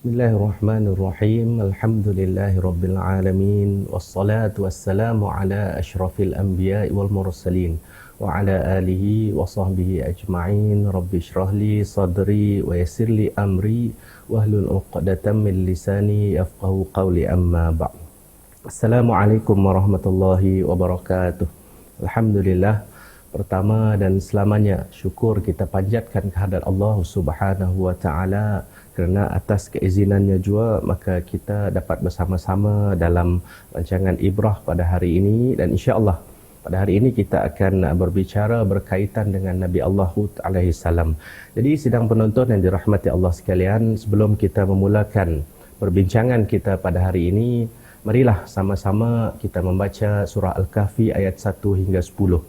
Bismillahirrahmanirrahim. Alhamdulillahirabbil alamin wassalatu wassalamu ala asyrafil anbiya'i wal mursalin wa ala alihi wa sahbihi ajma'in. Rabbi shrah li sadri wa yassir li amri wahlul 'uqdatam min lisani yafqahu qawli, amma ba'd. Assalamualaikum warahmatullahi wabarakatuh. Alhamdulillah, pertama dan selamanya syukur kita panjatkan kehadrat Allah Subhanahu wa taala, kerana atas keizinannya juga maka kita dapat bersama-sama dalam rancangan Ibrah pada hari ini. Dan insya-Allah pada hari ini kita akan berbicara berkaitan dengan Nabi Allah Hud alaihi salam. Jadi sidang penonton yang dirahmati Allah sekalian, sebelum kita memulakan perbincangan kita pada hari ini, marilah sama-sama kita membaca surah Al-Kahfi ayat 1 hingga 10.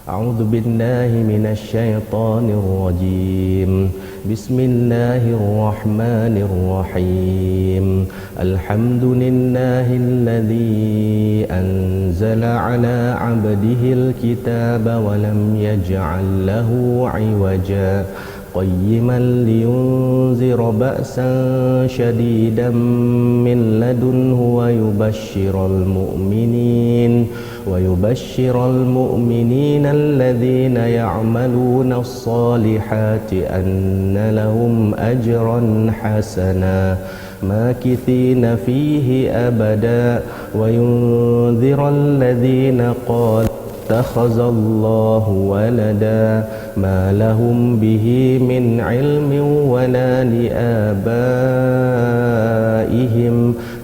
A'udzu billahi minasy syaithanir rajim. Bismillahirrahmanirrahim. Alhamdulillahilladzi anzala 'ala 'abdihil kitaba wa lam yaj'al lahu 'iwaja qayyiman liyunzira ba'san shadidan min ladunhu ويبشر المؤمنين الذين يعملون الصالحات أن لهم أجرا حسنا ماكثين فيه أبدا وينذر الذين قالوا اتخذ الله ولدا ما لهم به من علم ولا لآبائهم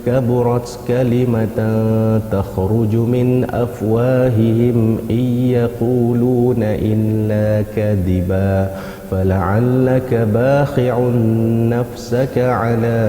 كبرت كلمة تخرج من أفواههم إن يقولون إلا كذبا فلعلك باخع نفسك على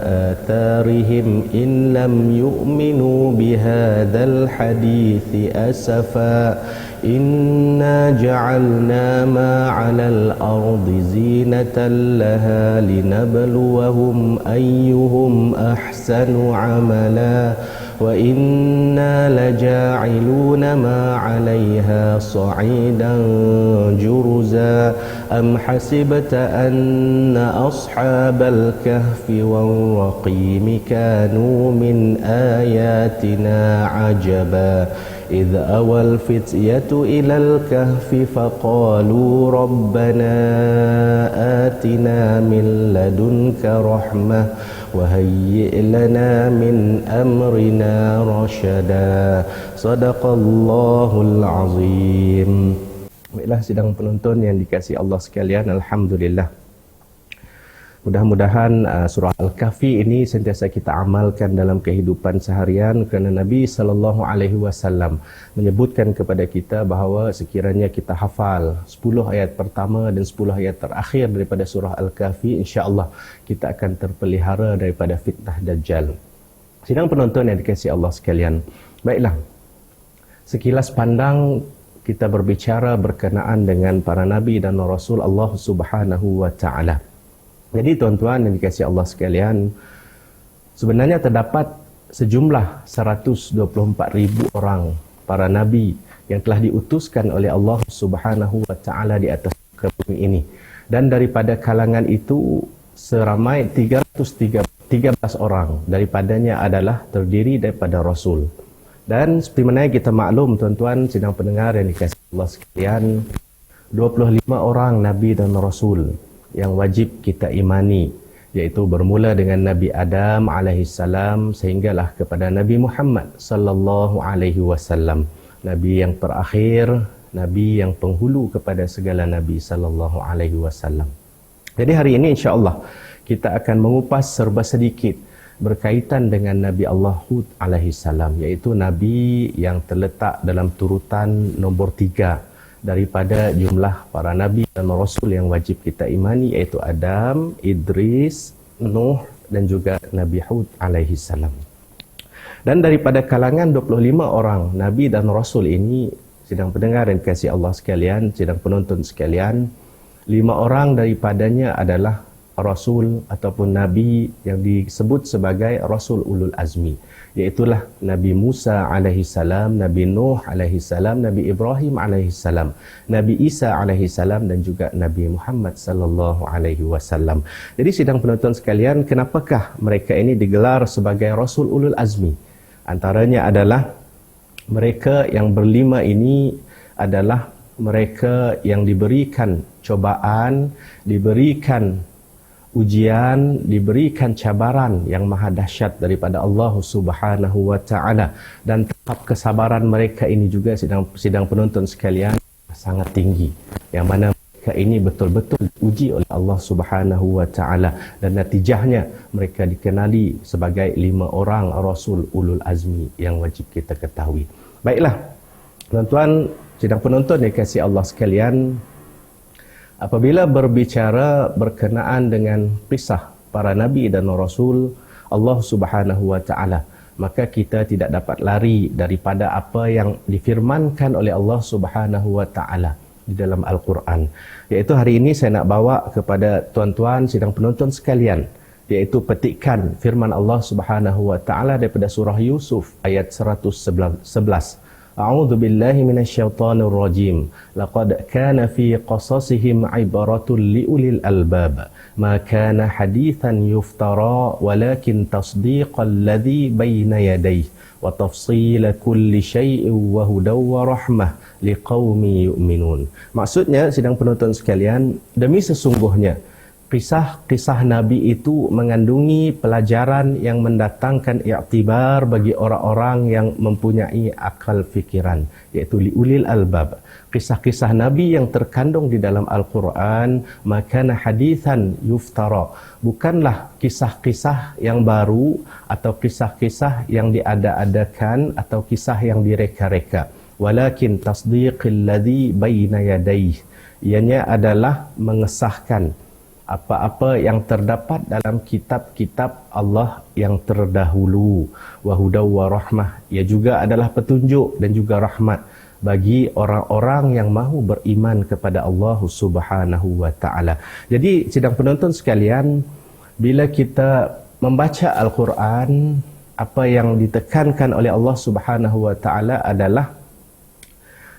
آثارهم إن لم يؤمنوا بهذا الحديث أسفا إنا جعلنا ما على الأرض زينة لها لنبلوهم أيهم أحسن عملا وإنا لجاعلون ما عليها صعيدا جرزا أم حسبت أن أصحاب الكهف والرقيم كانوا من آياتنا عجبا إذ أوى الفتية إلى الكهف فقالوا ربنا آتنا من لدنك رحمة وهيئ لنا من أمرنا رشدا. صدق Allahul Azim. Baiklah sidang penonton yang dikasihi Allah sekalian, alhamdulillah. Mudah-mudahan surah Al-Kahfi ini sentiasa kita amalkan dalam kehidupan seharian, kerana Nabi sallallahu alaihi wasallam menyebutkan kepada kita bahawa sekiranya kita hafal 10 ayat pertama dan 10 ayat terakhir daripada surah Al-Kahfi, insya-Allah kita akan terpelihara daripada fitnah Dajjal. Sidang penonton yang dikasihi Allah sekalian, baiklah, sekilas pandang kita berbicara berkenaan dengan para nabi dan rasul Allah Subhanahu wa taala. Jadi tuan-tuan yang dikasihi Allah sekalian, sebenarnya terdapat sejumlah 124,000 orang para nabi yang telah diutuskan oleh Allah Subhanahu wa taala di atas muka bumi ini. Dan daripada kalangan itu seramai 313 orang daripadanya adalah terdiri daripada rasul. Dan seperti mana kita maklum tuan-tuan sidang pendengar yang dikasihi Allah sekalian, 25 orang nabi dan rasul yang wajib kita imani, iaitu bermula dengan Nabi Adam alaihi salam sehinggalah kepada Nabi Muhammad sallallahu alaihi wasallam, nabi yang terakhir, nabi yang penghulu kepada segala nabi sallallahu alaihi wasallam. Jadi hari ini insya-Allah kita akan mengupas serba sedikit berkaitan dengan Nabi Allah Hud alaihi salam, iaitu nabi yang terletak dalam turutan nombor 3 daripada jumlah para nabi dan rasul yang wajib kita imani, iaitu Adam, Idris, Nuh dan juga Nabi Hud alaihi salam. Dan daripada kalangan 25 orang nabi dan rasul ini, sidang pendengar dan kasih Allah sekalian, sidang penonton sekalian, 5 orang daripadanya adalah rasul ataupun nabi yang disebut sebagai rasul ulul azmi, iaitulah Nabi Musa alaihi salam, Nabi Nuh alaihi salam, Nabi Ibrahim alaihi salam, Nabi Isa alaihi salam dan juga Nabi Muhammad sallallahu alaihi wasallam. Jadi sidang penonton sekalian, kenapakah mereka ini digelar sebagai rasul ulul azmi? Antaranya adalah mereka yang berlima ini adalah mereka yang diberikan cobaan, diberikan ujian, diberikan cabaran yang maha dahsyat daripada Allah Subhanahu wa taala, dan tahap kesabaran mereka ini juga sidang penonton sekalian sangat tinggi, yang mana mereka ini betul-betul diuji oleh Allah Subhanahu wa taala, dan natijahnya mereka dikenali sebagai 5 orang rasul ulul azmi yang wajib kita ketahui. Baiklah, tuan-tuan sidang penonton yang dikasihi Allah sekalian, apabila berbicara berkenaan dengan kisah para nabi dan rasul Allah Subhanahu wa taala, maka kita tidak dapat lari daripada apa yang difirmankan oleh Allah Subhanahu wa taala di dalam Al-Quran. Iaitu hari ini saya nak bawa kepada tuan-tuan sidang penonton sekalian, iaitu petikan firman Allah Subhanahu wa taala daripada surah Yusuf ayat 111. A'udzu billahi minasyaitonir rajim. Laqad kana fi qasasihim ibratun liulil albab. Ma kana hadithan yuftara walakin tasdiqal ladzi baina yadayhi wa tafsila kulli syai'in wa hudaw wa rahmah liqaumi yu'minun. Maksudnya sidang penonton sekalian, demi sesungguhnya kisah-kisah Nabi itu mengandungi pelajaran yang mendatangkan iktibar bagi orang-orang yang mempunyai akal fikiran, iaitu liulil albab. Kisah-kisah Nabi yang terkandung di dalam Al-Quran, makana hadithan yuftara, bukanlah kisah-kisah yang baru atau kisah-kisah yang diada-adakan atau kisah yang direka-reka, walakin tasdiqil ladzi baina yadayhi, ianya adalah mengesahkan apa-apa yang terdapat dalam kitab-kitab Allah yang terdahulu, wa hudaw wa rahmah, ia juga adalah petunjuk dan juga rahmat bagi orang-orang yang mahu beriman kepada Allah Subhanahu wa taala. Jadi sidang penonton sekalian, bila kita membaca Al-Quran, apa yang ditekankan oleh Allah Subhanahu wa taala adalah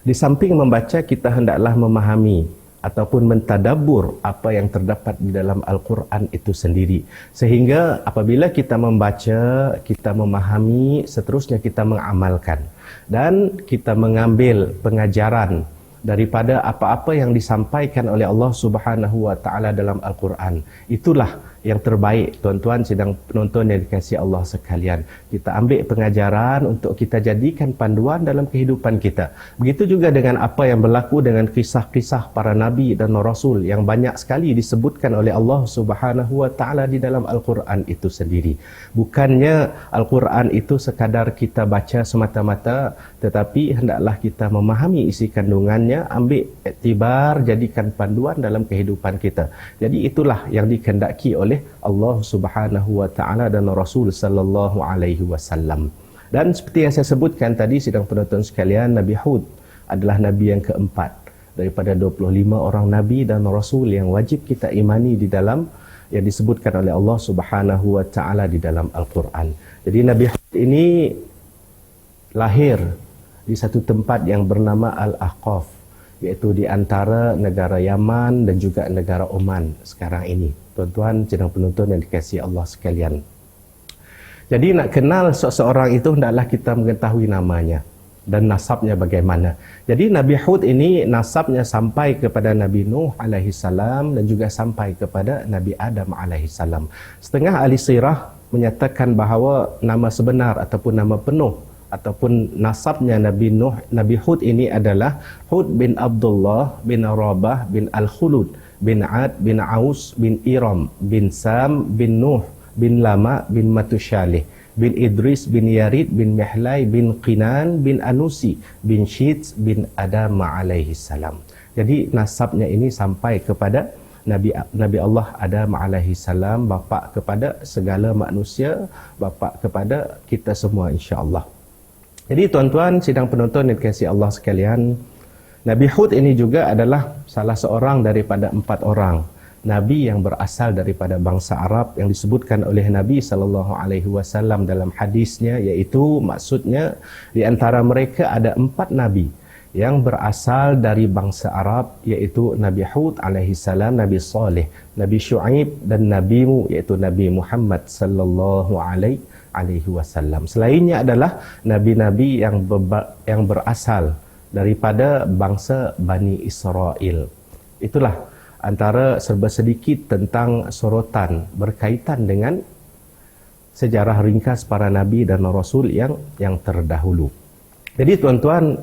di samping membaca, kita hendaklah memahami ataupun mentadabbur apa yang terdapat di dalam Al-Quran itu sendiri. Sehingga apabila kita membaca, kita memahami, seterusnya kita mengamalkan. Dan kita mengambil pengajaran daripada apa-apa yang disampaikan oleh Allah Subhanahu wa taala dalam Al-Quran. Itulah yang terbaik, tuan-tuan sidang penonton yang dikasihi Allah sekalian. Kita ambil pengajaran untuk kita jadikan panduan dalam kehidupan kita. Begitu juga dengan apa yang berlaku dengan kisah-kisah para nabi dan rasul yang banyak sekali disebutkan oleh Allah Subhanahu wa taala di dalam Al-Quran itu sendiri. Bukannya Al-Quran itu sekadar kita baca semata-mata, tetapi hendaklah kita memahami isi kandungannya, ambil iktibar, jadikan panduan dalam kehidupan kita. Jadi itulah yang dikehendaki oleh Allah Subhanahu wa taala dan Rasul sallallahu alaihi wasallam. Dan seperti yang saya sebutkan tadi sidang penonton sekalian, Nabi Hud adalah nabi yang keempat daripada 25 orang nabi dan rasul yang wajib kita imani di dalam yang disebutkan oleh Allah Subhanahu wa taala di dalam Al-Quran. Jadi Nabi Hud ini lahir di satu tempat yang bernama Al-Ahqaf, iaitu di antara negara Yaman dan juga negara Oman sekarang ini. Tuan-tuan sidang penonton yang dikasihi Allah sekalian. Jadi nak kenal seseorang itu hendaklah kita mengetahui namanya dan nasabnya bagaimana. Jadi Nabi Hud ini nasabnya sampai kepada Nabi Nuh alaihi salam dan juga sampai kepada Nabi Adam alaihi salam. Setengah ahli sirah menyatakan bahawa nama sebenar ataupun nama penuh ataupun nasabnya Nabi Hud ini adalah Hud bin Abdullah bin Rabah bin Al-Khulud bin Ad bin Aus bin Iram bin Sam bin Nuh bin Lama bin Matushalih bin Idris bin Yarid bin Mihlai bin Qinan bin Anusi bin Syits bin Adam alaihi salam. Jadi nasabnya ini sampai kepada Nabi Allah Adam alaihi salam, bapa kepada segala manusia, bapa kepada kita semua insya-Allah. Jadi tuan-tuan sidang penonton yang dikasihi Allah sekalian, Nabi Hud ini juga adalah salah seorang daripada 4 orang nabi yang berasal daripada bangsa Arab yang disebutkan oleh Nabi SAW dalam hadisnya, iaitu maksudnya di antara mereka ada 4 nabi yang berasal dari bangsa Arab, iaitu Nabi Hud alaihi salam, Nabi Saleh, Nabi Syuaib dan nabimu iaitu Nabi Muhammad sallallahu alaihi wasallam. Selainnya adalah nabi-nabi yang berasal daripada bangsa Bani Israel. Itulah antara serba sedikit tentang sorotan berkaitan dengan sejarah ringkas para nabi dan rasul yang terdahulu. Jadi tuan-tuan,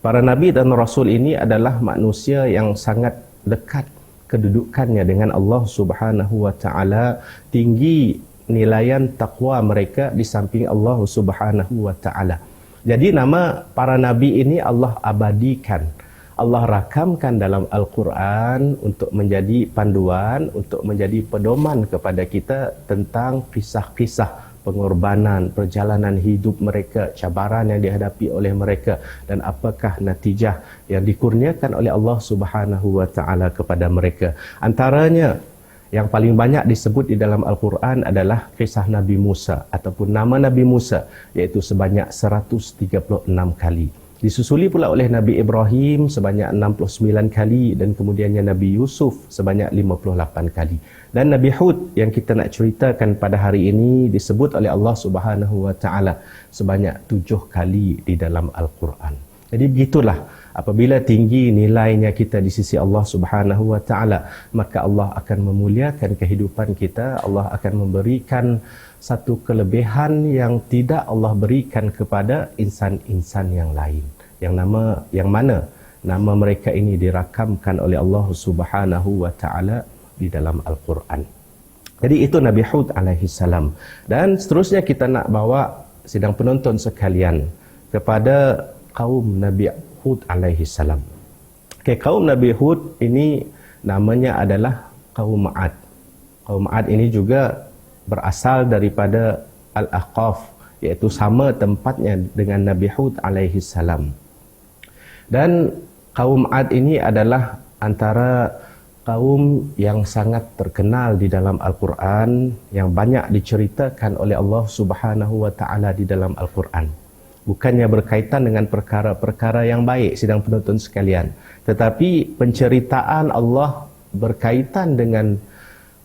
para nabi dan rasul ini adalah manusia yang sangat dekat kedudukannya dengan Allah Subhanahu wa taala, tinggi nilaian takwa mereka di samping Allah Subhanahu wa taala. Jadi nama para nabi ini Allah abadikan, Allah rakamkan dalam Al-Quran untuk menjadi panduan, untuk menjadi pedoman kepada kita tentang kisah-kisah pengorbanan, perjalanan hidup mereka, cabaran yang dihadapi oleh mereka dan apakah natijah yang dikurniakan oleh Allah Subhanahu wa taala kepada mereka. Antaranya yang paling banyak disebut di dalam Al-Quran adalah kisah Nabi Musa ataupun nama Nabi Musa, iaitu sebanyak 136 kali. Disusuli pula oleh Nabi Ibrahim sebanyak 69 kali dan kemudiannya Nabi Yusuf sebanyak 58 kali. Dan Nabi Hud yang kita nak ceritakan pada hari ini disebut oleh Allah Subhanahu wa taala sebanyak 7 kali di dalam Al-Quran. Jadi begitulah, apabila tinggi nilainya kita di sisi Allah Subhanahu wa taala, maka Allah akan memuliakan kehidupan kita, Allah akan memberikan satu kelebihan yang tidak Allah berikan kepada insan-insan yang lain. Yang mana nama mereka ini dirakamkan oleh Allah Subhanahu wa taala di dalam Al-Quran. Jadi itu Nabi Hud alaihi salam. Dan seterusnya kita nak bawa sidang penonton sekalian kepada kaum Nabi Hud alaihi salam. Okay, kaum Nabi Hud ini namanya adalah kaum Ad. Kaum Ad ini juga berasal daripada Al-Ahqaf, iaitu sama tempatnya dengan Nabi Hud alaihi salam. Dan kaum Ad ini adalah antara kaum yang sangat terkenal di dalam Al-Quran, yang banyak diceritakan oleh Allah Subhanahu wa taala di dalam Al-Quran. Bukannya berkaitan dengan perkara-perkara yang baik, sidang penonton sekalian, tetapi penceritaan Allah berkaitan dengan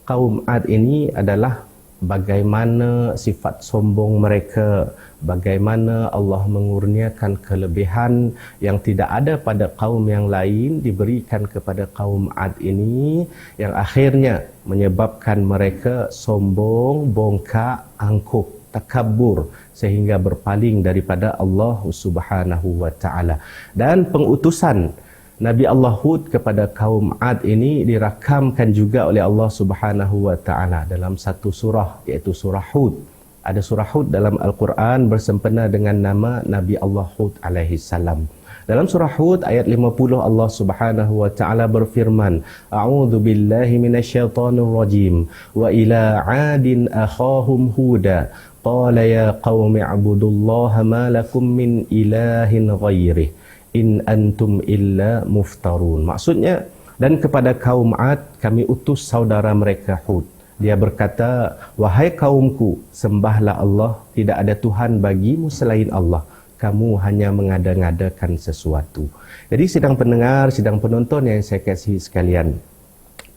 kaum Ad ini adalah bagaimana sifat sombong mereka, bagaimana Allah mengurniakan kelebihan yang tidak ada pada kaum yang lain diberikan kepada kaum Ad ini, yang akhirnya menyebabkan mereka sombong, bongkak, angkuh, takabur sehingga berpaling daripada Allah Subhanahu wa taala. Dan pengutusan Nabi Allah Hud kepada kaum Ad ini dirakamkan juga oleh Allah Subhanahu wa taala dalam satu surah, iaitu surah Hud. Ada surah Hud dalam Al-Quran bersempena dengan nama Nabi Allah Hud alaihi salam. Dalam surah Hud ayat 50 Allah Subhanahu wa taala berfirman, A'udzu billahi minasyaitonir rajim. Wa ila 'adin akhahum huda qala ya qaumi ibudullaha ma lakum min ilahin ghairihi in antum illa muftarun. Maksudnya, dan kepada kaum Ad kami utus saudara mereka Hud. Dia berkata, wahai kaumku, sembahlah Allah, tidak ada Tuhan bagimu selain Allah. Kamu hanya mengada-ngadakan sesuatu. Jadi sidang pendengar, sidang penonton yang saya kasihi sekalian,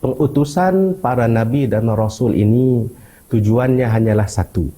pengutusan para nabi dan rasul ini tujuannya hanyalah satu,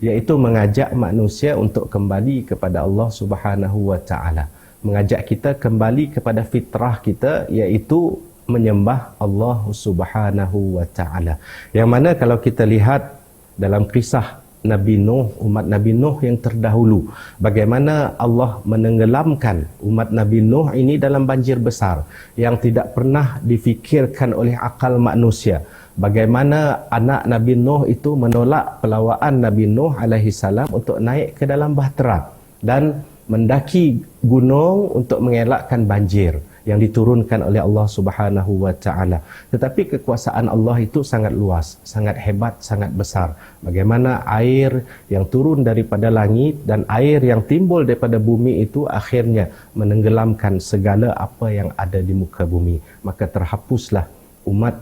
iaitu mengajak manusia untuk kembali kepada Allah Subhanahu wa taala. Mengajak kita kembali kepada fitrah kita, iaitu menyembah Allah Subhanahu wa taala. Yang mana kalau kita lihat dalam kisah Nabi Nuh, umat Nabi Nuh yang terdahulu, bagaimana Allah menenggelamkan umat Nabi Nuh ini dalam banjir besar yang tidak pernah difikirkan oleh akal manusia. Bagaimana anak Nabi Nuh itu menolak pelawaan Nabi Nuh alaihi salam untuk naik ke dalam bahtera dan mendaki gunung untuk mengelakkan banjir yang diturunkan oleh Allah Subhanahu wa taala. Tetapi kekuasaan Allah itu sangat luas, sangat hebat, sangat besar. Bagaimana air yang turun daripada langit dan air yang timbul daripada bumi itu akhirnya menenggelamkan segala apa yang ada di muka bumi. Maka terhapuslah umat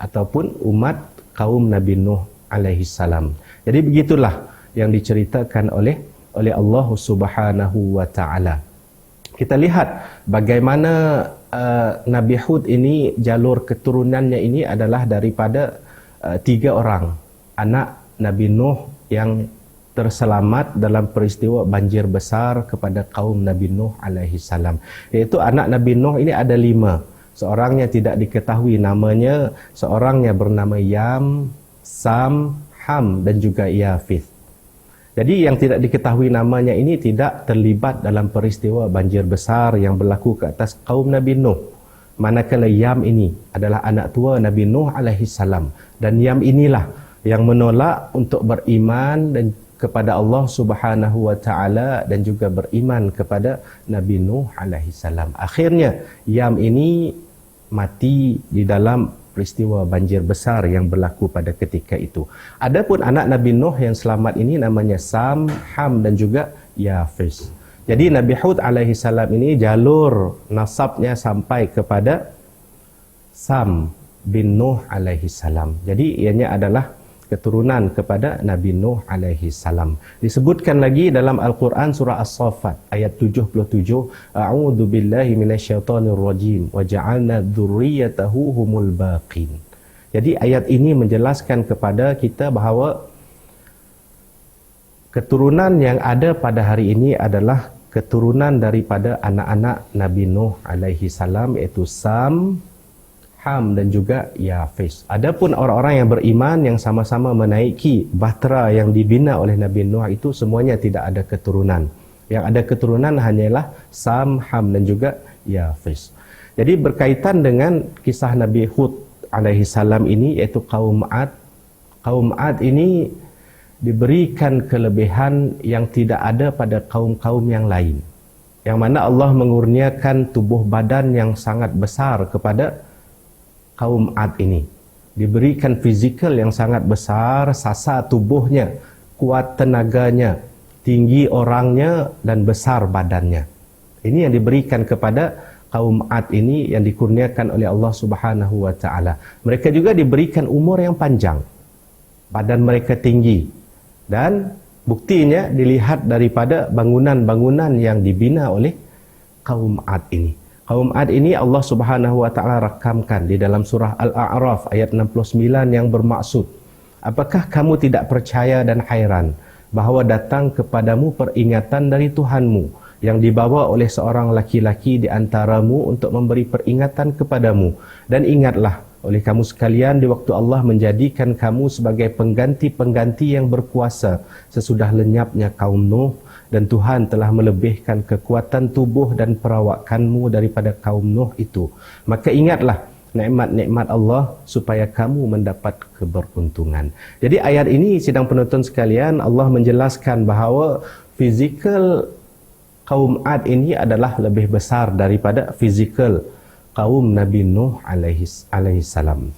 ataupun umat kaum Nabi Nuh alaihi salam. Jadi begitulah yang diceritakan oleh Allah Subhanahu wa taala. Kita lihat bagaimana Nabi Hud ini, jalur keturunannya ini adalah daripada 3 orang anak Nabi Nuh yang terselamat dalam peristiwa banjir besar kepada kaum Nabi Nuh alaihi salam. Iaitu anak Nabi Nuh ini ada 5. Seorangnya tidak diketahui namanya, seorangnya bernama Yam, Sam, Ham dan juga Yafith. Jadi yang tidak diketahui namanya ini tidak terlibat dalam peristiwa banjir besar yang berlaku ke atas kaum Nabi Nuh. Manakala Yam ini adalah anak tua Nabi Nuh alaihi salam, dan Yam inilah yang menolak untuk beriman dan kepada Allah Subhanahu wa taala dan juga beriman kepada Nabi Nuh alaihi salam. Akhirnya Yam ini mati di dalam peristiwa banjir besar yang berlaku pada ketika itu. Adapun anak Nabi Nuh yang selamat ini namanya Sam, Ham dan juga Yafis. Jadi Nabi Hud alaihi salam ini jalur nasabnya sampai kepada Sam bin Nuh alaihi salam. Jadi ianya adalah keturunan kepada Nabi Nuh alaihi salam. Disebutkan lagi dalam Al-Quran surah As-Saffat ayat 77, A'udzu billahi minasyaitonir rajim wa ja'alna dzurriyyatahu humul baqin. Jadi ayat ini menjelaskan kepada kita bahawa keturunan yang ada pada hari ini adalah keturunan daripada anak-anak Nabi Nuh alaihi salam, iaitu Sam, Ham dan juga Yafis. Adapun orang-orang yang beriman yang sama-sama menaiki bahtera yang dibina oleh Nabi Nuh itu semuanya tidak ada keturunan. Yang ada keturunan hanyalah Sam, Ham dan juga Yafis. Jadi berkaitan dengan kisah Nabi Hud alaihi salam ini, iaitu kaum Ad. Kaum Ad ini diberikan kelebihan yang tidak ada pada kaum-kaum yang lain. Yang mana Allah mengurniakan tubuh badan yang sangat besar kepada kaum Ad ini. Diberikan fizikal yang sangat besar, sasa tubuhnya, kuat tenaganya, tinggi orangnya dan besar badannya. Ini yang diberikan kepada kaum Ad ini yang dikurniakan oleh Allah Subhanahu wa taala. Mereka juga diberikan umur yang panjang. Badan mereka tinggi dan buktinya dilihat daripada bangunan-bangunan yang dibina oleh kaum Ad ini. Kaum Ad ini Allah Subhanahu wa taala rakamkan di dalam surah Al-A'raf ayat 69 yang bermaksud, apakah kamu tidak percaya dan hairan bahawa datang kepadamu peringatan dari Tuhanmu yang dibawa oleh seorang laki-laki di antaramu untuk memberi peringatan kepadamu, dan ingatlah oleh kamu sekalian di waktu Allah menjadikan kamu sebagai pengganti-pengganti yang berkuasa sesudah lenyapnya kaum Nuh, dan Tuhan telah melebihkan kekuatan tubuh dan perawakanmu daripada kaum Nuh itu. Maka ingatlah nikmat-nikmat Allah supaya kamu mendapat keberuntungan. Jadi ayat ini sidang penonton sekalian, Allah menjelaskan bahawa fizikal kaum Ad ini adalah lebih besar daripada fizikal kaum Nabi Nuh alaihi salam.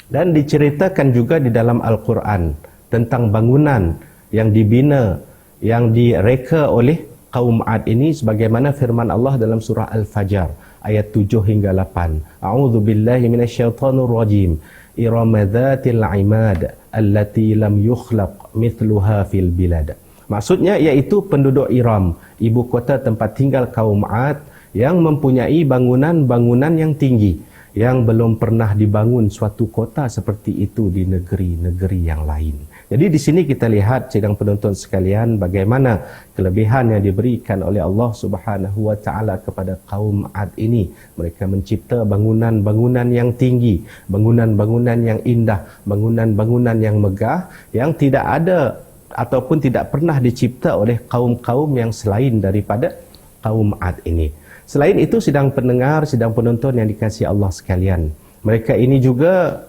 Dan diceritakan juga di dalam Al-Quran tentang bangunan yang dibina, yang direka oleh kaum Ad ini, sebagaimana firman Allah dalam surah Al-Fajr ayat 7 hingga 8. A'udzu billahi minasyaitonir rajim. Irama dzatil 'imad allati lam yukhlaq mithluha fil bilad. Maksudnya iaitu penduduk Iram, ibu kota tempat tinggal kaum Ad, yang mempunyai bangunan-bangunan yang tinggi yang belum pernah dibangun suatu kota seperti itu di negeri-negeri yang lain. Jadi di sini kita lihat sidang penonton sekalian bagaimana kelebihan yang diberikan oleh Allah Subhanahu wa taala kepada kaum Ad ini. Mereka mencipta bangunan-bangunan yang tinggi, bangunan-bangunan yang indah, bangunan-bangunan yang megah yang tidak ada ataupun tidak pernah dicipta oleh kaum-kaum yang selain daripada kaum Ad ini. Selain itu sidang pendengar, sidang penonton yang dikasihi Allah sekalian, mereka ini juga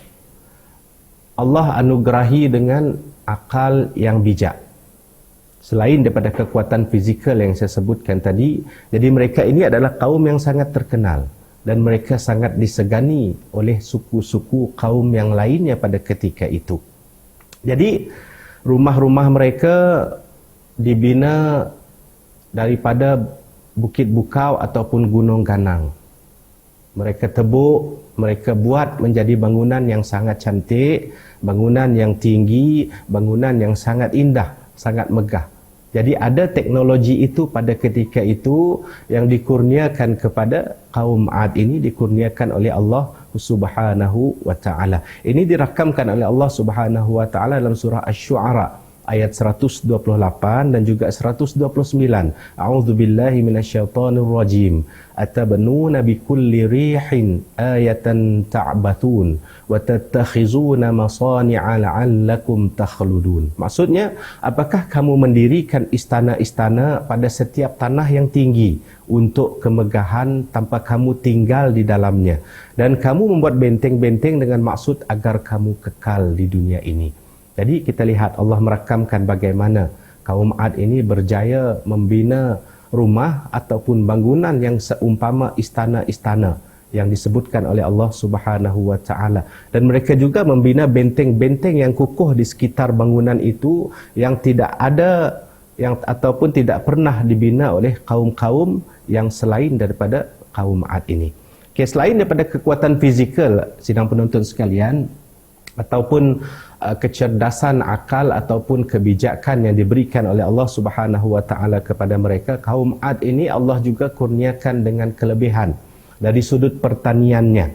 Allah anugerahi dengan akal yang bijak. Selain daripada kekuatan fizikal yang saya sebutkan tadi, jadi mereka ini adalah kaum yang sangat terkenal dan mereka sangat disegani oleh suku-suku kaum yang lainnya pada ketika itu. Jadi rumah-rumah mereka dibina daripada Bukit Bukau ataupun Gunung Ganang. Mereka tebuk, mereka buat menjadi bangunan yang sangat cantik, bangunan yang tinggi, bangunan yang sangat indah, sangat megah. Jadi ada teknologi itu pada ketika itu yang dikurniakan kepada kaum Ad ini, dikurniakan oleh Allah Subhanahu wa taala. Ini dirakamkan oleh Allah Subhanahu wa taala dalam surah Asy-Syu'ara ayat 128 dan juga 129. A'udzubillahi minasyaitonir rajim. Atabnuna bikulli rihin ayatan ta'batun wa tattakhizuna masani'a la'allakum takhludun. Maksudnya, apakah kamu mendirikan istana-istana pada setiap tanah yang tinggi untuk kemegahan tanpa kamu tinggal di dalamnya, dan kamu membuat benteng-benteng dengan maksud agar kamu kekal di dunia ini. Jadi kita lihat Allah merakamkan bagaimana kaum Ad ini berjaya membina rumah ataupun bangunan yang seumpama istana-istana yang disebutkan oleh Allah Subhanahu wa taala, dan mereka juga membina benteng-benteng yang kukuh di sekitar bangunan itu yang tidak ada yang ataupun tidak pernah dibina oleh kaum-kaum yang selain daripada kaum Ad ini. Okay, selain daripada kekuatan fizikal sidang penonton sekalian, ataupun kecerdasan akal ataupun kebijakan yang diberikan oleh Allah Subhanahu wa taala kepada mereka, kaum Ad ini Allah juga kurniakan dengan kelebihan dari sudut pertaniannya,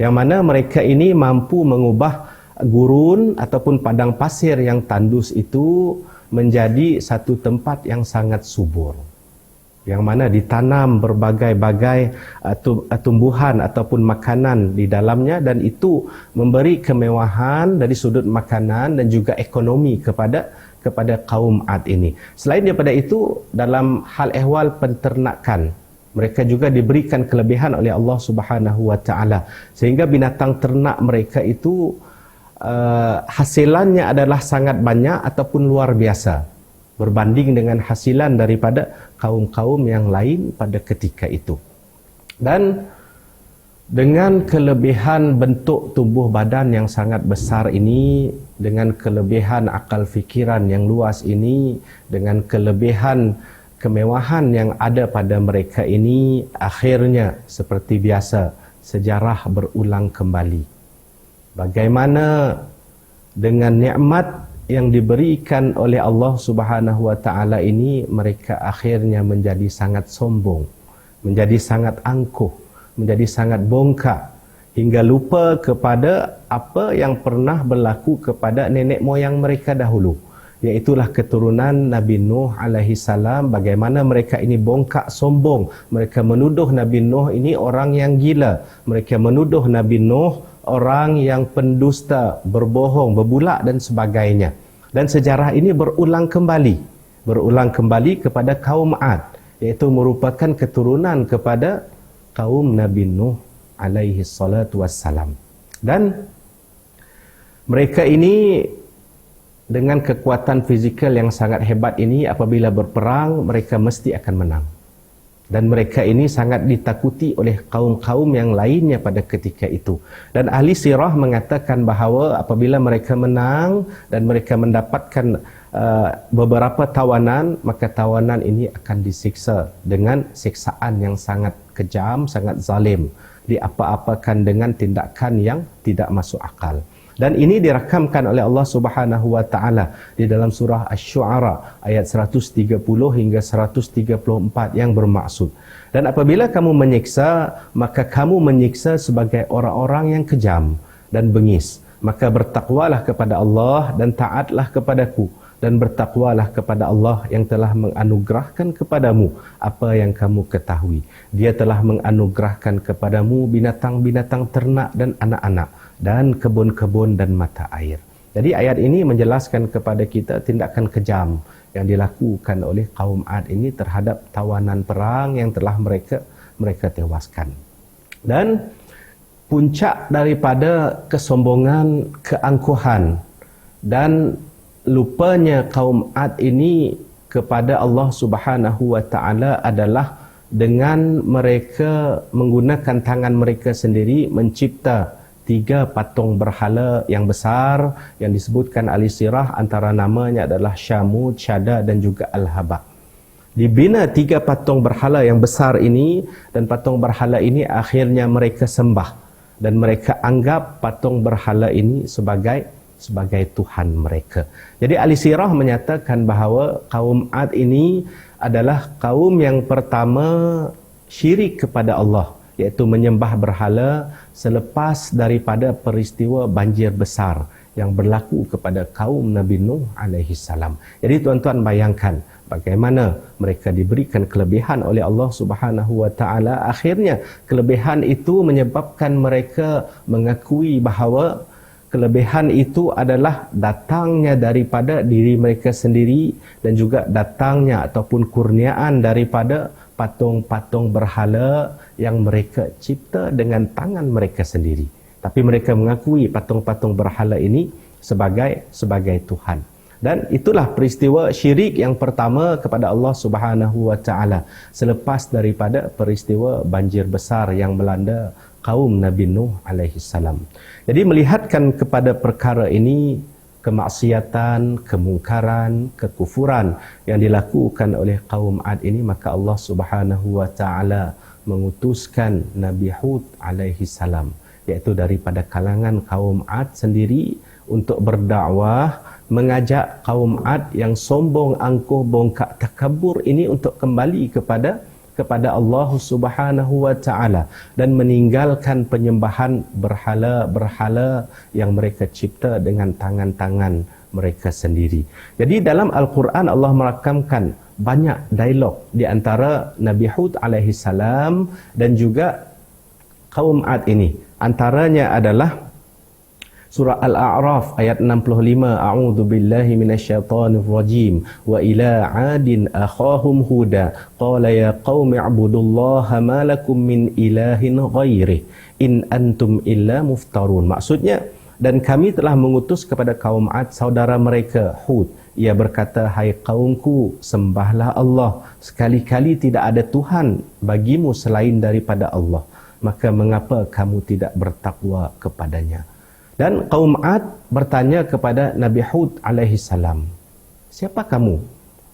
yang mana mereka ini mampu mengubah gurun ataupun padang pasir yang tandus itu menjadi satu tempat yang sangat subur, yang mana ditanam berbagai-bagai tumbuhan ataupun makanan di dalamnya, dan itu memberi kemewahan dari sudut makanan dan juga ekonomi kepada kaum Ad ini. Selain daripada itu, dalam hal ehwal penternakan, mereka juga diberikan kelebihan oleh Allah Subhanahu wa taala, sehingga binatang ternak mereka itu hasilannya adalah sangat banyak ataupun luar biasa berbanding dengan hasilan daripada kaum-kaum yang lain pada ketika itu. Dan dengan kelebihan bentuk tubuh badan yang sangat besar ini, dengan kelebihan akal fikiran yang luas ini, dengan kelebihan kemewahan yang ada pada mereka ini, akhirnya seperti biasa sejarah berulang kembali. Bagaimana dengan nikmat yang diberikan oleh Allah Subhanahu wa taala ini, mereka akhirnya menjadi sangat sombong, menjadi sangat angkuh, menjadi sangat bongkak, hingga lupa kepada apa yang pernah berlaku kepada nenek moyang mereka dahulu, iaitulah keturunan Nabi Nuh alaihi salam. Bagaimana mereka ini bongkak sombong, mereka menuduh Nabi Nuh ini orang yang gila, mereka menuduh Nabi Nuh orang yang pendusta, berbohong, berbulak dan sebagainya. Dan sejarah ini berulang kembali kepada kaum Ad, iaitu merupakan keturunan kepada kaum Nabi Nuh alaihi salatu wassalam. Dan mereka ini dengan kekuatan fizikal yang sangat hebat ini, apabila berperang mereka mesti akan menang. Dan mereka ini sangat ditakuti oleh kaum-kaum yang lainnya pada ketika itu. Dan ahli sirah mengatakan bahawa apabila mereka menang dan mereka mendapatkan beberapa tawanan, maka tawanan ini akan disiksa dengan siksaan yang sangat kejam, sangat zalim, diapa-apakan dengan tindakan yang tidak masuk akal. Dan ini dirakamkan oleh Allah Subhanahu wa taala di dalam surah Asy-Syu'ara ayat 130 hingga 134 yang bermaksud, dan apabila kamu menyiksa, maka kamu menyiksa sebagai orang-orang yang kejam dan bengis, maka bertakwalah kepada Allah dan taatlah kepadaku, dan bertakwalah kepada Allah yang telah menganugerahkan kepadamu apa yang kamu ketahui. Dia telah menganugerahkan kepadamu binatang-binatang ternak dan anak-anak, dan kebun-kebun dan mata air. Jadi ayat ini menjelaskan kepada kita tindakan kejam yang dilakukan oleh kaum Ad ini terhadap tawanan perang yang telah mereka tewaskan. Dan puncak daripada kesombongan, keangkuhan dan lupanya kaum Ad ini kepada Allah Subhanahu wa taala adalah dengan mereka menggunakan tangan mereka sendiri mencipta 3 patung berhala yang besar yang disebutkan ahli sirah, antara namanya adalah Syamud, Syada dan juga Al-Habaq. Dibina 3 patung berhala yang besar ini, dan patung berhala ini akhirnya mereka sembah dan mereka anggap patung berhala ini sebagai Tuhan mereka. Jadi ahli sirah menyatakan bahawa kaum Ad ini adalah kaum yang pertama syirik kepada Allah, iaitu menyembah berhala selepas daripada peristiwa banjir besar yang berlaku kepada kaum Nabi Nuh alaihi salam. Jadi tuan-tuan bayangkan bagaimana mereka diberikan kelebihan oleh Allah Subhanahu wa taala, akhirnya kelebihan itu menyebabkan mereka mengakui bahawa kelebihan itu adalah datangnya daripada diri mereka sendiri dan juga datangnya ataupun kurniaan daripada patung-patung berhala yang mereka cipta dengan tangan mereka sendiri. Tapi mereka mengakui patung-patung berhala ini sebagai Tuhan. Dan itulah peristiwa syirik yang pertama kepada Allah Subhanahu wa taala selepas daripada peristiwa banjir besar yang melanda kaum Nabi Nuh alaihi salam. Jadi melihatkan kepada perkara ini, kemaksiatan, kemungkaran, kekufuran yang dilakukan oleh kaum Ad ini, maka Allah Subhanahu wa taala mengutuskan Nabi Hud alaihi salam, iaitu daripada kalangan kaum Ad sendiri, untuk berdakwah, mengajak kaum Ad yang sombong, angkuh, bongkak, takabur ini untuk kembali kepada Allah Subhanahu wa taala dan meninggalkan penyembahan berhala-berhala yang mereka cipta dengan tangan-tangan mereka sendiri. Jadi dalam Al-Quran Allah merakamkan banyak dialog di antara Nabi Hud alaihi salam dan juga kaum Ad ini. Antaranya adalah surah Al-A'raf ayat 65, a'udzu billahi minasyaitonir rajim, wa ila 'adin akhahum huda qala ya qaumi ibudullaha ma lakum min ilahin ghairih in antum illa muftarun. Maksudnya, dan kami telah mengutus kepada kaum Ad saudara mereka Hud, ia berkata, hai kaumku, sembahlah Allah, sekali-kali tidak ada Tuhan bagimu selain daripada Allah, maka mengapa kamu tidak bertakwa kepadanya? Dan kaum Ad bertanya kepada Nabi Hud alaihi salam, siapa kamu?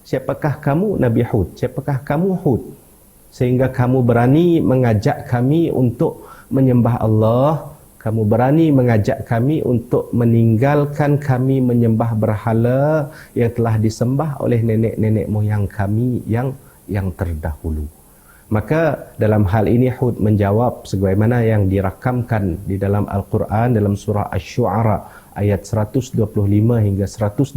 Siapakah kamu Nabi Hud? Siapakah kamu Hud? Sehingga kamu berani mengajak kami untuk menyembah Allah, kamu berani mengajak kami untuk meninggalkan kami menyembah berhala yang telah disembah oleh nenek-nenek moyang kami yang terdahulu. Maka dalam hal ini Hud menjawab sebagaimana yang dirakamkan di dalam Al-Quran dalam surah Asy-Syu'ara ayat 125 hingga 126.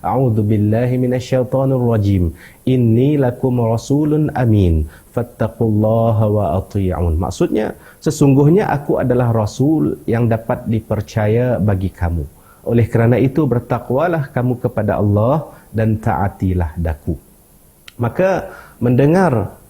A'udzu billahi minasyaitonir rajim. Inni lakum rasulun amin. Fattaqullaha wa athi'un. Maksudnya, sesungguhnya aku adalah rasul yang dapat dipercaya bagi kamu. Oleh kerana itu bertakwalah kamu kepada Allah dan taatilah daku. Maka mendengar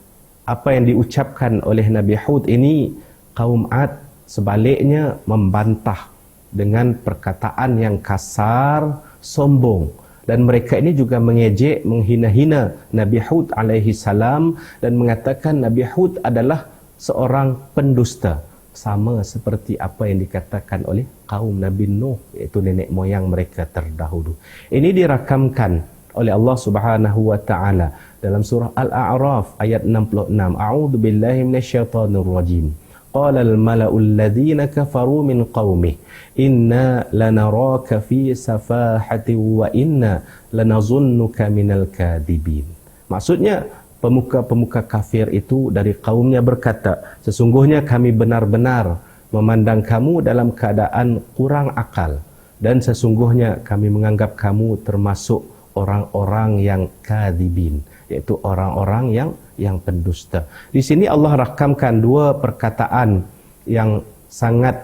apa yang diucapkan oleh Nabi Hud ini, kaum Ad sebaliknya membantah dengan perkataan yang kasar, sombong, dan mereka ini juga mengejek, menghina-hina Nabi Hud alaihi salam dan mengatakan Nabi Hud adalah seorang pendusta, sama seperti apa yang dikatakan oleh kaum Nabi Nuh, iaitu nenek moyang mereka terdahulu. Ini dirakamkan oleh Allah Subhanahu wa taala dalam surah Al-A'raf ayat 66. A'udzu billahi minasyaitonir rajim. Qala al-mala'u alladhina kafaru min qaumih inna lanaraka fi safahati wa inna lanazunnuka minal kadhibin. Maksudnya, pemuka-pemuka kafir itu dari kaumnya berkata, sesungguhnya kami benar-benar memandang kamu dalam keadaan kurang akal, dan sesungguhnya kami menganggap kamu termasuk orang-orang yang kadhibin, yaitu orang-orang yang pendusta. Di sini Allah rakamkan dua perkataan yang sangat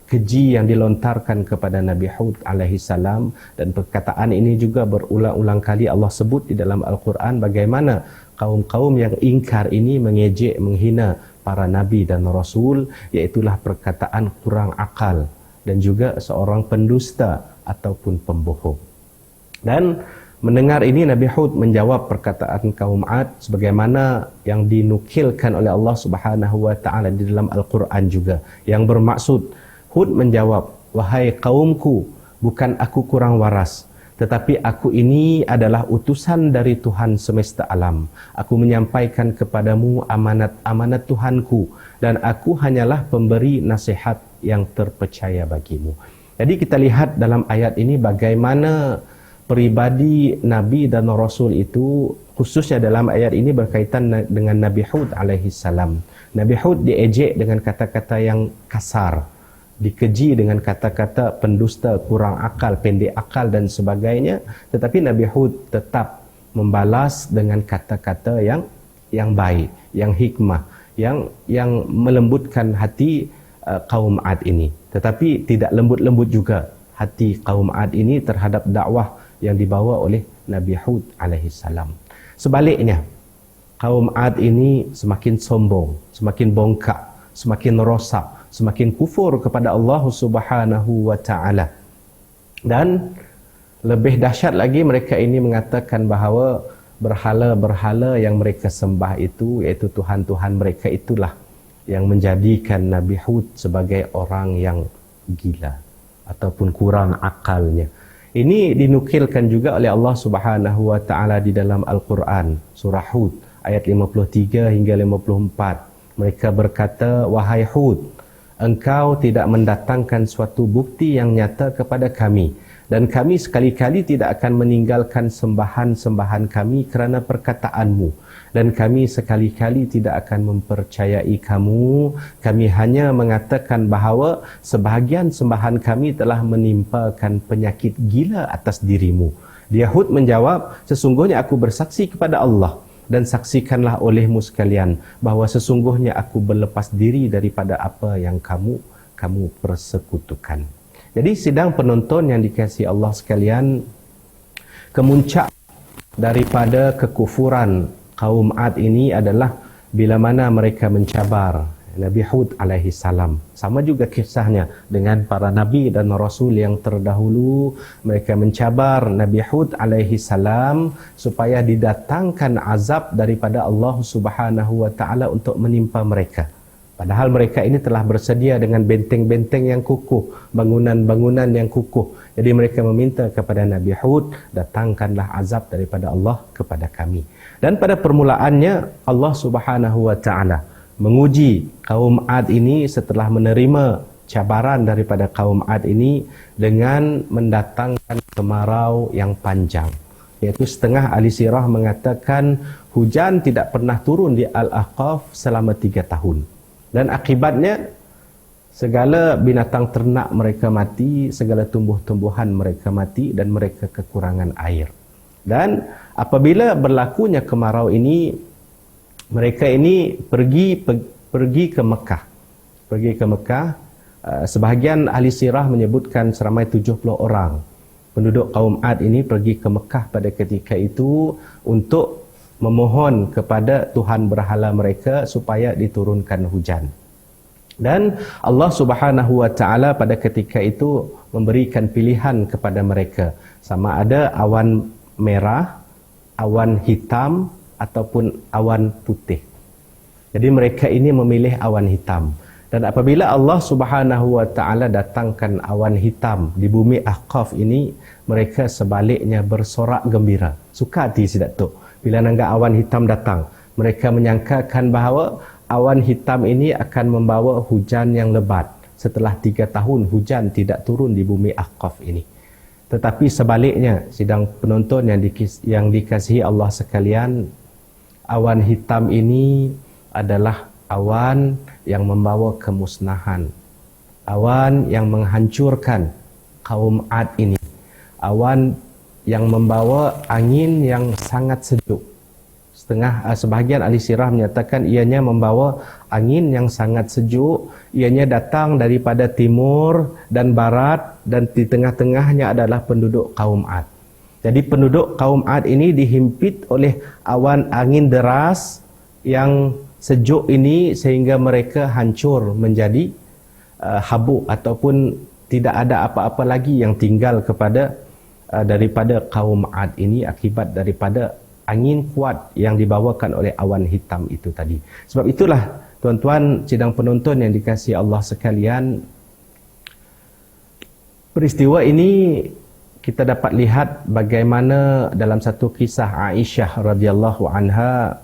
keji yang dilontarkan kepada Nabi Hud alaihi salam, dan perkataan ini juga berulang-ulang kali Allah sebut di dalam Al-Quran bagaimana kaum-kaum yang ingkar ini mengejek, menghina para nabi dan rasul, iaitulah perkataan kurang akal dan juga seorang pendusta ataupun pembohong. Dan mendengar ini Nabi Hud menjawab perkataan kaum Ad sebagaimana yang dinukilkan oleh Allah Subhanahu wa taala di dalam Al-Quran juga, yang bermaksud Hud menjawab, wahai kaumku, bukan aku kurang waras, Tetapi aku ini adalah utusan dari Tuhan semesta alam. Aku menyampaikan kepadamu amanat-amanat Tuhanku, dan aku hanyalah pemberi nasihat yang terpercaya bagimu. Jadi kita lihat dalam ayat ini bagaimana peribadi Nabi dan Rasul itu, khususnya dalam ayat ini berkaitan dengan Nabi Hud alaihi salam. Nabi Hud diejek dengan kata-kata yang kasar, dikeji dengan kata-kata pendusta, kurang akal, pendek akal dan sebagainya. Tetapi Nabi Hud tetap membalas dengan kata-kata yang baik, yang hikmah, yang melembutkan hati kaum Ad ini. Tetapi tidak lembut-lembut juga hati kaum Ad ini terhadap dakwah yang dibawa oleh Nabi Hud alaihi salam. Sebaliknya, kaum Ad ini semakin sombong, semakin bongkak, semakin rosak, semakin kufur kepada Allah Subhanahu wa taala. Dan lebih dahsyat lagi, mereka ini mengatakan bahawa berhala-berhala yang mereka sembah itu, iaitu tuhan-tuhan mereka itulah yang menjadikan Nabi Hud sebagai orang yang gila ataupun kurang akalnya. Ini dinukilkan juga oleh Allah Subhanahu wa taala di dalam Al-Quran, surah Hud ayat 53 hingga 54. Mereka berkata, "Wahai Hud, engkau tidak mendatangkan suatu bukti yang nyata kepada kami, dan kami sekali-kali tidak akan meninggalkan sembahan-sembahan kami kerana perkataanmu, dan kami sekali-kali tidak akan mempercayai kamu. Kami hanya mengatakan bahawa sebahagian sembahan kami telah menimpakan penyakit gila atas dirimu." Dia Hud menjawab, "Sesungguhnya aku bersaksi kepada Allah, dan saksikanlah olehmu sekalian bahawa sesungguhnya aku berlepas diri daripada apa yang kamu persekutukan." Jadi sidang penonton yang dikasihi Allah sekalian, kemuncak daripada kekufuran kaum Ad ini adalah bila mana mereka mencabar Nabi Hud alaihi salam. Sama juga kisahnya dengan para nabi dan rasul yang terdahulu. Mereka mencabar Nabi Hud alaihi salam supaya didatangkan azab daripada Allah Subhanahu wa taala untuk menimpa mereka. Padahal mereka ini telah bersedia dengan benteng-benteng yang kukuh, bangunan-bangunan yang kukuh. Jadi mereka meminta kepada Nabi Hud, datangkanlah azab daripada Allah kepada kami. Dan pada permulaannya Allah Subhanahu wa taala menguji kaum Ad ini setelah menerima cabaran daripada kaum Ad ini dengan mendatangkan kemarau yang panjang. Iaitu setengah ahli sirah mengatakan hujan tidak pernah turun di Al-Ahqaf selama 3 tahun. Dan akibatnya segala binatang ternak mereka mati, segala tumbuh-tumbuhan mereka mati, dan mereka kekurangan air. Dan apabila berlakunya kemarau ini, mereka ini pergi ke Mekah. Pergi ke Mekah. Sebahagian ahli sirah menyebutkan seramai 70 orang penduduk kaum Ad ini pergi ke Mekah pada ketika itu untuk memohon kepada Tuhan berhala mereka supaya diturunkan hujan. Dan Allah Subhanahu wa taala pada ketika itu memberikan pilihan kepada mereka, sama ada awan merah, awan hitam ataupun awan putih. Jadi mereka ini memilih awan hitam. Dan apabila Allah Subhanahu wa taala datangkan awan hitam di bumi Ahqaf ini, mereka sebaliknya bersorak gembira. Suka hati si Datuk bila nanggap awan hitam datang. Mereka menyangkakan bahawa awan hitam ini akan membawa hujan yang lebat. Setelah 3 tahun hujan tidak turun di bumi Ahqaf ini. Tetapi sebaliknya, sidang penonton yang dikasihi Allah sekalian, awan hitam ini adalah awan yang membawa kemusnahan. Awan yang menghancurkan kaum Ad ini. Awan yang membawa angin yang sangat sejuk. Sebahagian ahli sirah menyatakan ianya membawa angin yang sangat sejuk. Ianya datang daripada timur dan barat, dan di tengah-tengahnya adalah penduduk kaum Ad. Jadi penduduk kaum Ad ini dihimpit oleh awan angin deras yang sejuk ini sehingga mereka hancur menjadi habuk, ataupun tidak ada apa-apa lagi yang tinggal daripada kaum Ad ini akibat daripada angin kuat yang dibawakan oleh awan hitam itu tadi. Sebab itulah tuan-tuan sidang penonton yang dikasihi Allah sekalian, peristiwa ini kita dapat lihat bagaimana dalam satu kisah Aisyah radhiyallahu anha,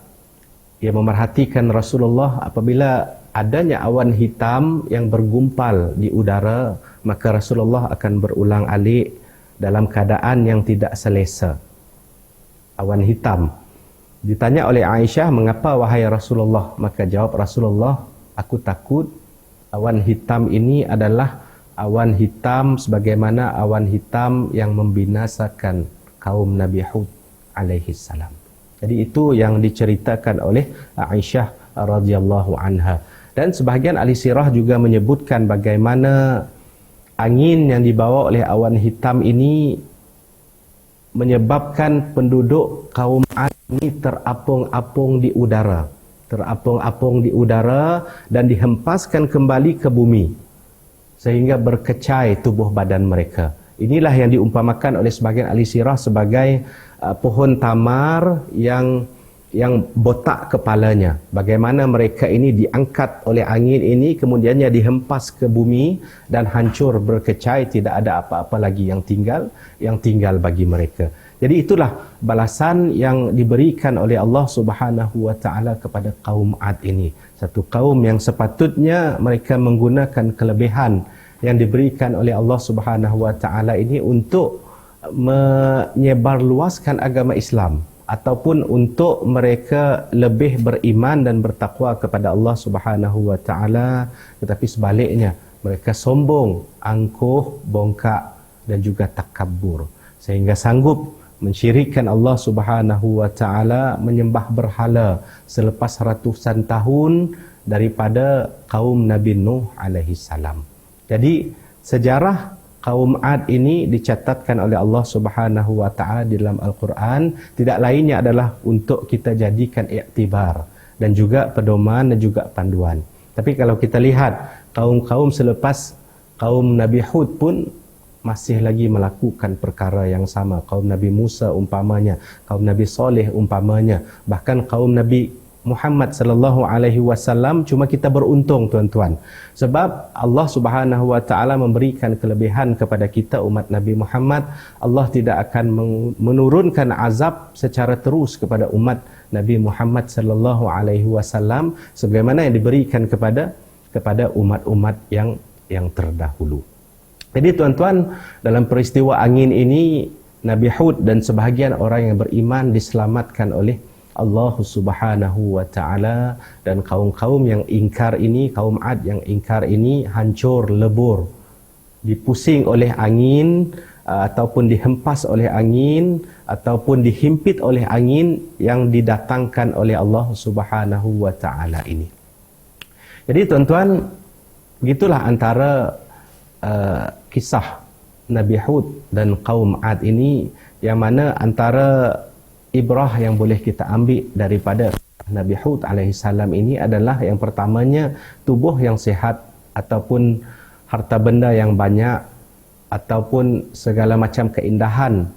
ia memerhatikan Rasulullah apabila adanya awan hitam yang bergumpal di udara, maka Rasulullah akan berulang-alik dalam keadaan yang tidak selesa. Awan hitam. Ditanya oleh Aisyah, mengapa wahai Rasulullah? Maka jawab Rasulullah, aku takut awan hitam ini adalah awan hitam sebagaimana awan hitam yang membinasakan kaum Nabi Hud alaihi salam. Jadi itu yang diceritakan oleh Aisyah radhiyallahu anha. Dan sebahagian ahli sirah juga menyebutkan bagaimana angin yang dibawa oleh awan hitam ini menyebabkan penduduk kaum Ad ini terapung-apung di udara. Terapung-apung di udara dan dihempaskan kembali ke bumi. Sehingga berkecai tubuh badan mereka. Inilah yang diumpamakan oleh sebagian ahli sirah sebagai pohon tamar yang botak kepalanya. Bagaimana mereka ini diangkat oleh angin ini, kemudiannya dihempas ke bumi dan hancur berkecai, tidak ada apa-apa lagi yang tinggal bagi mereka. Jadi itulah balasan yang diberikan oleh Allah Subhanahu wa taala kepada kaum Ad ini. Satu kaum yang sepatutnya mereka menggunakan kelebihan yang diberikan oleh Allah Subhanahu wa taala ini untuk menyebarluaskan agama Islam, ataupun untuk mereka lebih beriman dan bertakwa kepada Allah Subhanahu wa taala, tetapi sebaliknya mereka sombong, angkuh, bongkak dan juga takabur sehingga sanggup mensyirikkan Allah Subhanahu wa taala, menyembah berhala selepas ratusan tahun daripada kaum Nabi Nuh alaihi salam. Jadi sejarah kaum Ad ini dicatatkan oleh Allah Subhanahu wa taala di dalam Al-Quran, tidak lainnya adalah untuk kita jadikan iktibar dan juga pedoman dan juga panduan. Tapi kalau kita lihat kaum-kaum selepas kaum Nabi Hud pun masih lagi melakukan perkara yang sama. Kaum Nabi Musa umpamanya, kaum Nabi Saleh umpamanya, bahkan kaum Nabi Muhammad sallallahu alaihi wasallam. Cuma kita beruntung tuan-tuan, sebab Allah Subhanahu wa taala memberikan kelebihan kepada kita umat Nabi Muhammad. Allah tidak akan menurunkan azab secara terus kepada umat Nabi Muhammad sallallahu alaihi wasallam sebagaimana yang diberikan kepada umat-umat yang terdahulu. Jadi tuan-tuan, dalam peristiwa angin ini Nabi Hud dan sebahagian orang yang beriman diselamatkan oleh Allah Subhanahu wa taala, dan kaum-kaum yang ingkar ini, kaum Ad yang ingkar ini hancur lebur, dipusing oleh angin ataupun dihempas oleh angin ataupun dihimpit oleh angin yang didatangkan oleh Allah Subhanahu wa taala ini. Jadi tuan-tuan, begitulah antara kisah Nabi Hud dan kaum Ad ini, yang mana antara ibrah yang boleh kita ambil daripada Nabi Hud alaihissalam ini adalah yang pertamanya, tubuh yang sihat ataupun harta benda yang banyak ataupun segala macam keindahan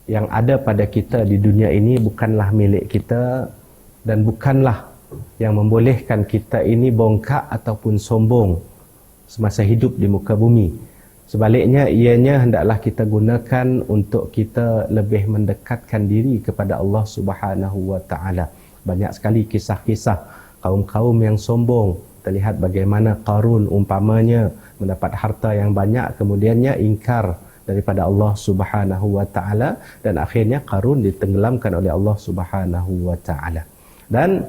yang ada pada kita di dunia ini bukanlah milik kita dan bukanlah yang membolehkan kita ini bongkak ataupun sombong semasa hidup di muka bumi. Sebaliknya, ianya hendaklah kita gunakan untuk kita lebih mendekatkan diri kepada Allah Subhanahu wa taala. Banyak sekali kisah-kisah kaum-kaum yang sombong. Kita lihat bagaimana Qarun umpamanya mendapat harta yang banyak, kemudiannya ingkar daripada Allah Subhanahu wa taala dan akhirnya Qarun ditenggelamkan oleh Allah Subhanahu wa taala. Dan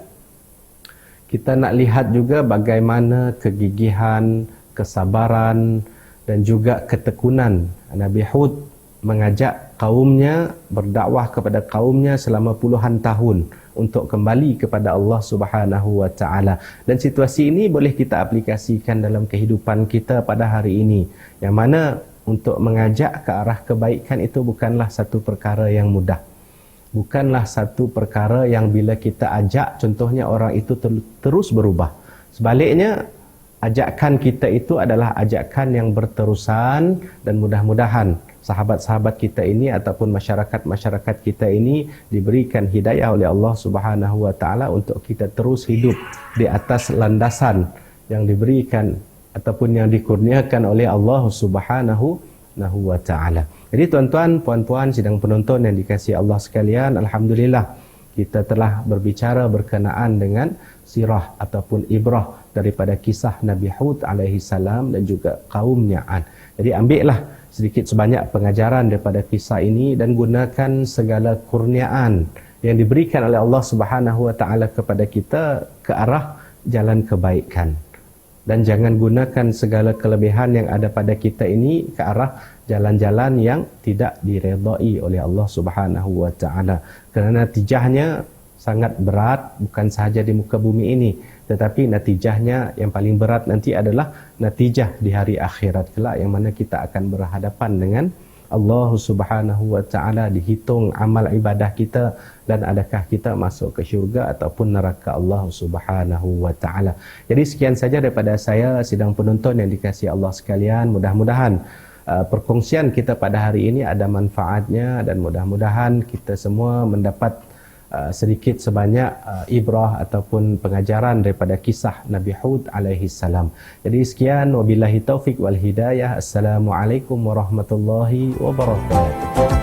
kita nak lihat juga bagaimana kegigihan, kesabaran dan juga ketekunan Nabi Hud mengajak kaumnya, berdakwah kepada kaumnya selama puluhan tahun untuk kembali kepada Allah Subhanahu wa taala. Dan situasi ini boleh kita aplikasikan dalam kehidupan kita pada hari ini, yang mana untuk mengajak ke arah kebaikan itu bukanlah satu perkara yang mudah. Bukanlah satu perkara yang bila kita ajak, contohnya orang itu terus berubah. Sebaliknya, ajakan kita itu adalah ajakan yang berterusan, dan mudah-mudahan sahabat-sahabat kita ini ataupun masyarakat-masyarakat kita ini diberikan hidayah oleh Allah Subhanahu wa taala untuk kita terus hidup di atas landasan yang diberikan ataupun yang dikurniakan oleh Allah Subhanahu Subhanahu wa taala. Jadi tuan-tuan, puan-puan, sidang penonton yang dikasihi Allah sekalian, alhamdulillah kita telah berbicara berkenaan dengan sirah ataupun ibrah daripada kisah Nabi Hud alaihi salam dan juga kaumnya Ad. Jadi ambillah sedikit sebanyak pengajaran daripada kisah ini dan gunakan segala kurniaan yang diberikan oleh Allah Subhanahu wa taala kepada kita ke arah jalan kebaikan. Dan jangan gunakan segala kelebihan yang ada pada kita ini ke arah jalan-jalan yang tidak diredai oleh Allah Subhanahu wa taala. Kerana natijahnya sangat berat, bukan sahaja di muka bumi ini, tetapi natijahnya yang paling berat nanti adalah natijah di hari akhirat kelak, yang mana kita akan berhadapan dengan Allah Subhanahu wa taala, dihitung amal ibadah kita dan adakah kita masuk ke syurga ataupun neraka Allah Subhanahu wa taala. Jadi sekian saja daripada saya, sidang penonton yang dikasihi Allah sekalian. Mudah-mudahan perkongsian kita pada hari ini ada manfaatnya dan mudah-mudahan kita semua mendapat sedikit sebanyak ibrah ataupun pengajaran daripada kisah Nabi Hud alaihi salam. Jadi sekian, wabillahi taufik wal hidayah. Assalamualaikum warahmatullahi wabarakatuh.